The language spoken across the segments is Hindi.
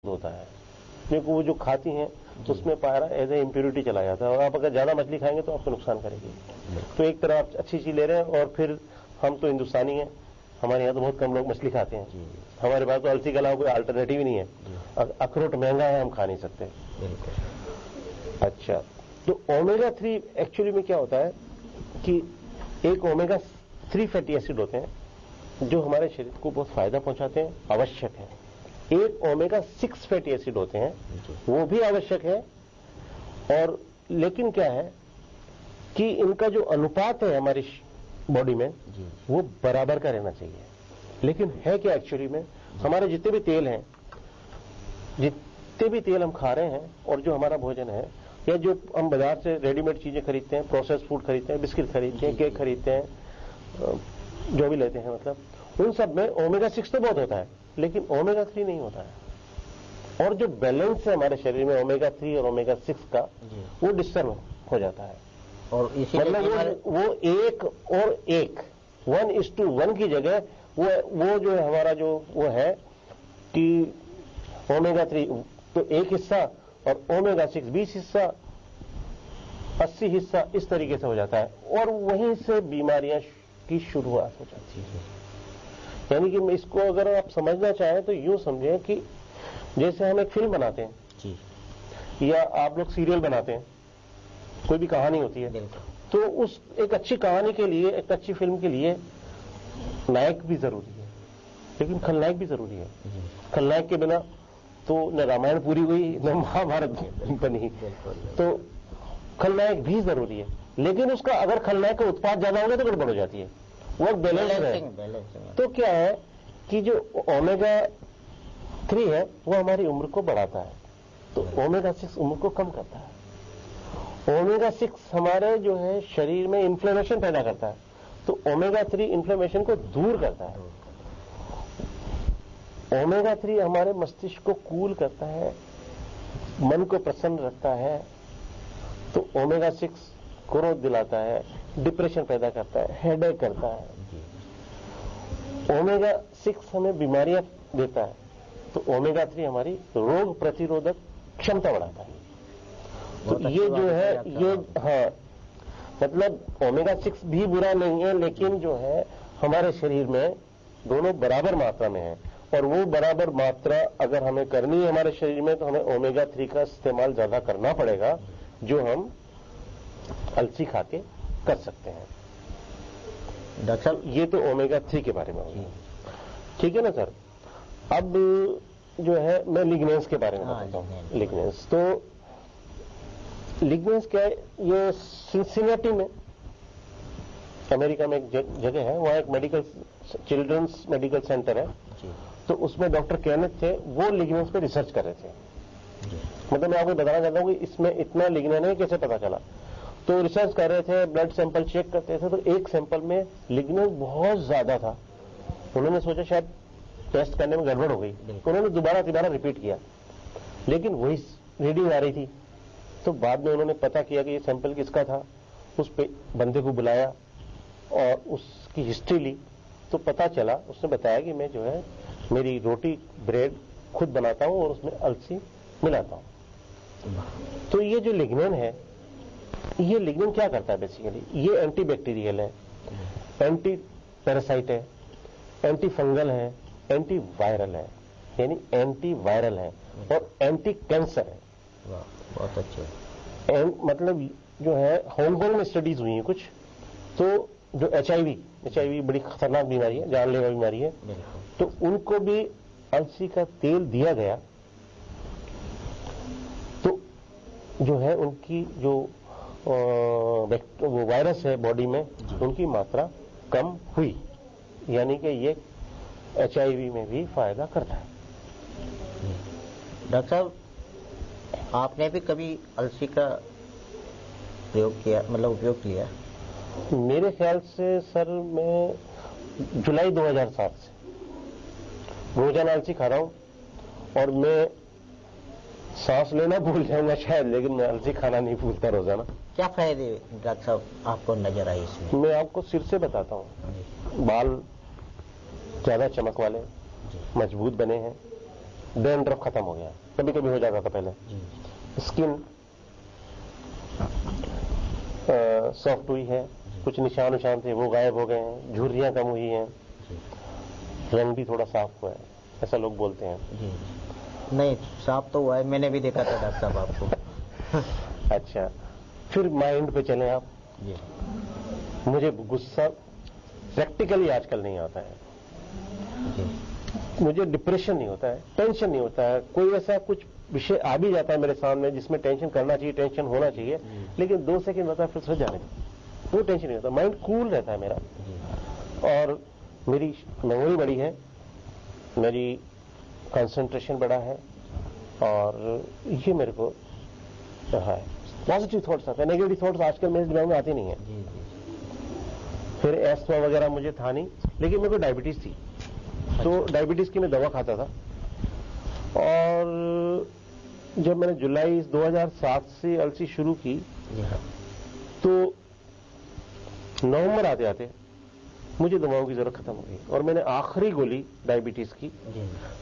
होता है, क्योंकि वो जो खाती हैं तो उसमें पारा एज ए इम्प्योरिटी चला जाता है, और आप अगर ज्यादा मछली खाएंगे तो आपको नुकसान करेगी। तो एक तरह आप अच्छी चीज ले रहे हैं, और फिर हम तो हिंदुस्तानी हैं, हमारे यहाँ तो बहुत कम लोग मछली खाते हैं, हमारे पास तो अलसी के अलावा कोई अल्टरनेटिव ही नहीं है। अखरोट महंगा है, हम खा नहीं सकते। अच्छा, तो ओमेगा 3 एक्चुअली में क्या होता है कि एक ओमेगा 3 फैटी एसिड होते हैं जो हमारे शरीर को बहुत फायदा पहुंचाते हैं, आवश्यक है। एक ओमेगा 6 फैटी एसिड होते हैं, वो भी आवश्यक है, और लेकिन क्या है कि इनका जो अनुपात है हमारी बॉडी में वो बराबर का रहना चाहिए। लेकिन है क्या एक्चुअली में, हमारे जितने भी तेल हैं, जितने भी तेल हम खा रहे हैं, और जो हमारा भोजन है, या जो हम बाजार से रेडीमेड चीजें खरीदते हैं, प्रोसेस फूड खरीदते हैं, बिस्किट खरीदते हैं, केक खरीदते हैं, जो भी लेते हैं, मतलब उन सब में ओमेगा 6 तो बहुत होता है, लेकिन ओमेगा 3 नहीं होता है। और जो बैलेंस है हमारे शरीर में ओमेगा 3 और ओमेगा 6 का, वो डिस्टर्ब हो जाता है। और मतलब वो एक और एक 1:1 की जगह वो जो है हमारा जो वो है कि ओमेगा 3 तो एक हिस्सा और ओमेगा 6 20 हिस्सा, 80 हिस्सा, इस तरीके से हो जाता है, और वहीं से बीमारियां की शुरुआत हो जाती है। यानी कि इसको अगर आप समझना चाहें तो यूं समझें कि जैसे हम एक फिल्म बनाते हैं जी, या आप लोग सीरियल बनाते हैं, कोई भी कहानी होती है, तो उस एक अच्छी कहानी के लिए, एक अच्छी फिल्म के लिए नायक भी जरूरी है, लेकिन खलनायक भी जरूरी है। खलनायक के बिना तो न रामायण पूरी हुई न महाभारत बनी, तो खलनायक भी जरूरी है। लेकिन उसका अगर खलनायक का उत्पाद ज्यादा होगा तो गड़बड़ हो जाती है, वो बैलेंस है। तो क्या है कि जो ओमेगा 3 है वो हमारी उम्र को बढ़ाता है, तो ओमेगा 6 उम्र को कम करता है। ओमेगा 6 हमारे जो है शरीर में इन्फ्लेमेशन पैदा करता है, तो ओमेगा 3 इन्फ्लेमेशन को दूर करता है। ओमेगा 3 हमारे मस्तिष्क को कूल करता है, मन को प्रसन्न रखता है। तो ओमेगा 6 क्रोध दिलाता है, डिप्रेशन पैदा करता है, हेडेक करता है। ओमेगा 6 हमें बीमारियां देता है, तो ओमेगा 3 हमारी रोग प्रतिरोधक क्षमता बढ़ाता है। तो ये जो है ये, हाँ, मतलब ओमेगा 6 भी बुरा नहीं है, लेकिन जो है हमारे शरीर में दोनों बराबर मात्रा में है, और वो बराबर मात्रा अगर हमें करनी है हमारे शरीर में, तो हमें ओमेगा 3 का इस्तेमाल ज्यादा करना पड़ेगा, जो हम अलसी खा के कर सकते हैं। डॉक्टर साहब, ये तो ओमेगा 3 के बारे में होगा, ठीक है ना सर। अब जो है मैं लिग्नेंस के बारे में बताता हूँ। लिग्नेंस तो लिग्नेंस क्या है, ये सिंसिनेटी में अमेरिका में एक जगह है, वहां एक मेडिकल चिल्ड्रंस मेडिकल सेंटर है, तो उसमें डॉक्टर केनेथ थे, वो लिग्नेंस पे रिसर्च कर रहे थे। मतलब मैं आपको बताना चाहता हूँ कि इसमें इतना लिग्नेन है कैसे पता चला। तो रिसर्च कर रहे थे, ब्लड सैंपल चेक करते थे, तो एक सैंपल में लिग्नेन बहुत ज्यादा था। उन्होंने सोचा शायद टेस्ट करने में गड़बड़ हो गई, तो उन्होंने दोबारा रिपीट किया, लेकिन वही रीडिंग आ रही थी। तो बाद में उन्होंने पता किया कि ये सैंपल किसका था, उस पे बंदे को बुलाया और उसकी हिस्ट्री ली, तो पता चला, उसने बताया कि मैं जो है मेरी रोटी ब्रेड खुद बनाता हूं और उसमें अलसी मिलाता हूं। तो ये जो लिग्नेन है, ये लिग्नेन क्या करता है बेसिकली, ये एंटी बैक्टीरियल है, एंटी पैरासाइट है, एंटी फंगल है, एंटी वायरल है, यानी एंटी वायरल है और एंटी कैंसर है। बहुत अच्छे। मतलब जो है हांगकांग में स्टडीज हुई हैं कुछ, तो जो एचआईवी बड़ी खतरनाक बीमारी है, जानलेवा बीमारी है, तो उनको भी अलसी का तेल दिया गया, तो जो है उनकी जो वो वायरस है बॉडी में, उनकी मात्रा कम हुई, यानी कि ये एचआईवी में भी फायदा करता है। डॉक्टर साहब, आपने भी कभी अलसी का प्रयोग किया, मतलब उपयोग किया? मेरे ख्याल से सर मैं जुलाई 2007 से रोजाना अलसी खा रहा हूं, और मैं सांस लेना भूल जाऊंगा शायद, लेकिन मैं अलसी खाना नहीं भूलता रोजाना। क्या फायदे डॉक्टर साहब आपको नजर आए इसमें? मैं आपको सिर से बताता हूं। बाल ज्यादा चमक वाले, मजबूत बने हैं, डैंड्रफ खत्म हो गया, कभी कभी हो जाता था पहले। स्किन सॉफ्ट हुई है, कुछ निशान निशान थे वो गायब हो गए हैं, झुर्रियां कम हुई हैं, रंग भी थोड़ा साफ हुआ है, ऐसा लोग बोलते हैं। जी नहीं, साफ तो हुआ है, मैंने भी देखा था डॉक्टर साहब आपको। अच्छा, फिर माइंड पे चलें आप। जी मुझे गुस्सा प्रैक्टिकली आजकल नहीं आता है, जी मुझे डिप्रेशन नहीं होता है, टेंशन नहीं होता है। कोई ऐसा कुछ विषय आ भी जाता है मेरे सामने जिसमें टेंशन करना चाहिए, टेंशन होना चाहिए, लेकिन 2 सेकंड होता है फिर सो जाने वो टेंशन नहीं होता, माइंड कूल रहता है मेरा। और मेरी मेमोरी बड़ी है, मेरी कंसंट्रेशन बड़ा है, और ये मेरे को रहा है। पॉजिटिव थॉट्स आते हैं, नेगेटिव थॉट्स आजकल मेरे दिमाग में आते नहीं है। फिर एस्थमा वगैरह मुझे था नहीं, लेकिन मेरे को डायबिटीज थी, तो डायबिटीज की मैं दवा खाता था। और जब मैंने जुलाई 2007 से अलसी शुरू की, तो नवंबर आते आते मुझे दवाओं की जरूरत खत्म हो गई, और मैंने आखिरी गोली डायबिटीज की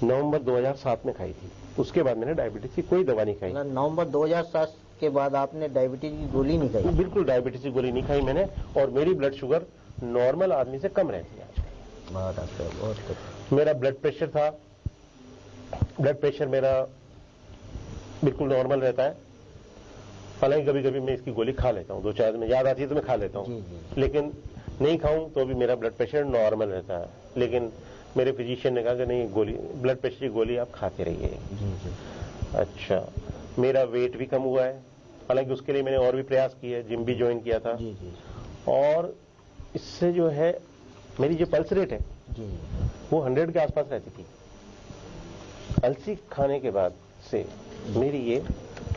नवंबर 2007 में खाई थी। उसके बाद मैंने डायबिटीज की कोई दवा नहीं खाई। नवंबर 2007 के बाद आपने डायबिटीज की गोली नहीं खाई? बिल्कुल डायबिटीज की गोली नहीं खाई मैंने, और मेरी ब्लड शुगर नॉर्मल आदमी से कम रहती है आजकल। मेरा ब्लड प्रेशर था, ब्लड प्रेशर मेरा बिल्कुल नॉर्मल रहता है। हालांकि कभी कभी मैं इसकी गोली खा लेता हूँ, 2-4 दिन में याद आती है तो मैं खा लेता हूँ, लेकिन नहीं खाऊं तो भी मेरा ब्लड प्रेशर नॉर्मल रहता है। लेकिन मेरे फिजिशियन ने कहा कि नहीं, गोली ब्लड प्रेशर की गोली आप खाते रहिए। अच्छा, मेरा वेट भी कम हुआ है, हालांकि उसके लिए मैंने और भी प्रयास किए, जिम भी ज्वाइन किया था। और इससे जो है मेरी जो पल्स रेट है वो 100 के आसपास रहती थी। अलसी खाने के बाद से मेरी ये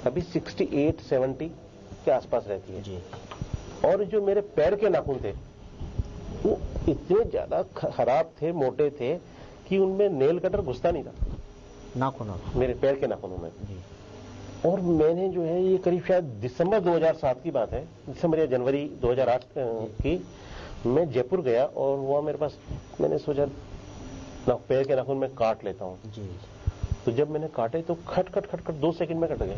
अभी 68-70 के आसपास रहती है। और जो मेरे पैर के नाखून थे वो इतने ज्यादा खराब थे, मोटे थे कि उनमें नेल कटर घुसता नहीं था, नाखून मेरे पैर के नाखूनों में। और मैंने जो है ये करीब शायद दिसंबर 2007 की बात है, दिसंबर या जनवरी 2008 की, मैं जयपुर गया और वहां मेरे पास, मैंने सोचा पैर के नाखून में काट लेता हूँ। तो जब मैंने काटे तो खट खट खट खट 2 सेकंड में कट गए।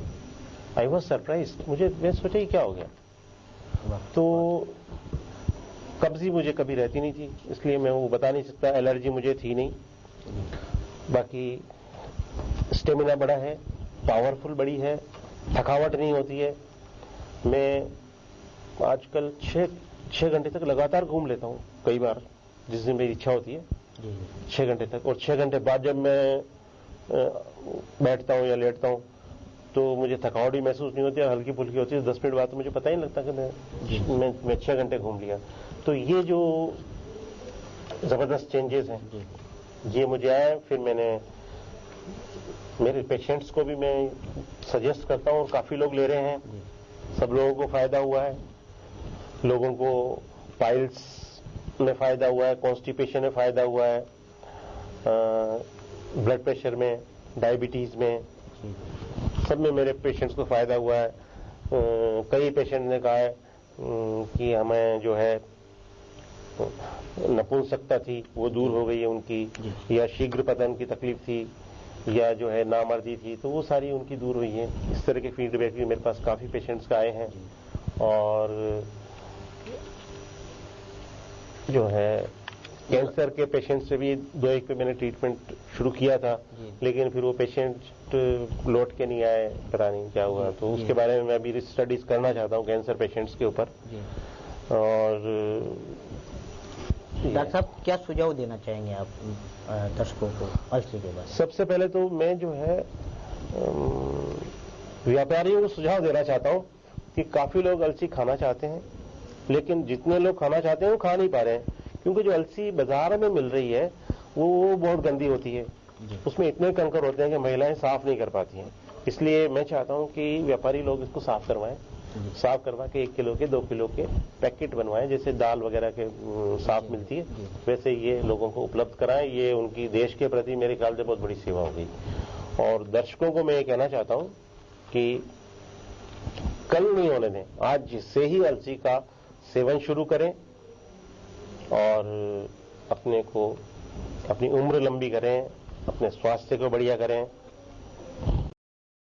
आई वॉज सरप्राइज, मैं सोचा ये क्या हो गया। तो कब्जी मुझे कभी रहती नहीं थी, इसलिए मैं वो बता नहीं सकता, एलर्जी मुझे थी नहीं। बाकी स्टेमिना बड़ा है, पावरफुल बड़ी है, थकावट नहीं होती है। मैं आजकल 6 घंटे तक लगातार घूम लेता हूँ, कई बार जिस दिन मेरी इच्छा होती है 6 घंटे तक। और 6 घंटे बाद जब मैं बैठता हूँ या लेटता हूँ तो मुझे थकावट भी महसूस नहीं होती है, हल्की फुल्की होती है। 10 मिनट बाद तो मुझे पता ही नहीं लगता कि मैं 6 घंटे घूम लिया। तो ये जो जबरदस्त चेंजेस हैं ये मुझे आए। फिर मैंने मेरे पेशेंट्स को भी मैं सजेस्ट करता हूँ, और काफी लोग ले रहे हैं, सब लोगों को फायदा हुआ है। लोगों को पाइल्स में फायदा हुआ है, कॉन्स्टिपेशन में फायदा हुआ है, ब्लड प्रेशर में, डायबिटीज में, सब में मेरे पेशेंट्स को फायदा हुआ है। कई पेशेंट ने कहा है कि हमें जो है नपुंसकता थी वो दूर हो गई है उनकी, या शीघ्र पतन की तकलीफ थी, या जो है नामर्दी थी, तो वो सारी उनकी दूर हुई है। इस तरह के फीडबैक भी मेरे पास काफी पेशेंट्स का आए हैं। और जो है कैंसर के पेशेंट से भी 2-1 पे मैंने ट्रीटमेंट शुरू किया था, लेकिन फिर वो पेशेंट लौट के नहीं आए, पता नहीं क्या हुआ। तो उसके बारे में मैं अभी स्टडीज करना चाहता हूँ कैंसर पेशेंट्स के ऊपर। और डॉक्टर साहब क्या सुझाव देना चाहेंगे आप दर्शकों को अलसी के बाद? सबसे पहले तो मैं जो है व्यापारियों को सुझाव देना चाहता हूँ कि काफी लोग अलसी खाना चाहते हैं, लेकिन जितने लोग खाना चाहते हैं वो खा नहीं पा रहे हैं, क्योंकि जो अलसी बाजार में मिल रही है वो बहुत गंदी होती है। उसमें इतने कंकर होते हैं कि महिलाएं साफ नहीं कर पाती हैं। इसलिए मैं चाहता हूं कि व्यापारी लोग इसको साफ करवाएं, साफ करवा के 1 किलो के 2 किलो के पैकेट बनवाएं, जैसे दाल वगैरह के साफ मिलती है वैसे ये लोगों को उपलब्ध कराएं। ये उनकी देश के प्रति मेरे ख्याल से बहुत बड़ी सेवा होगी। और दर्शकों को मैं ये कहना चाहता हूं कि कल नहीं होने दें, आज से ही अलसी का सेवन शुरू करें और अपने को, अपनी उम्र लंबी करें, अपने स्वास्थ्य को बढ़िया करें।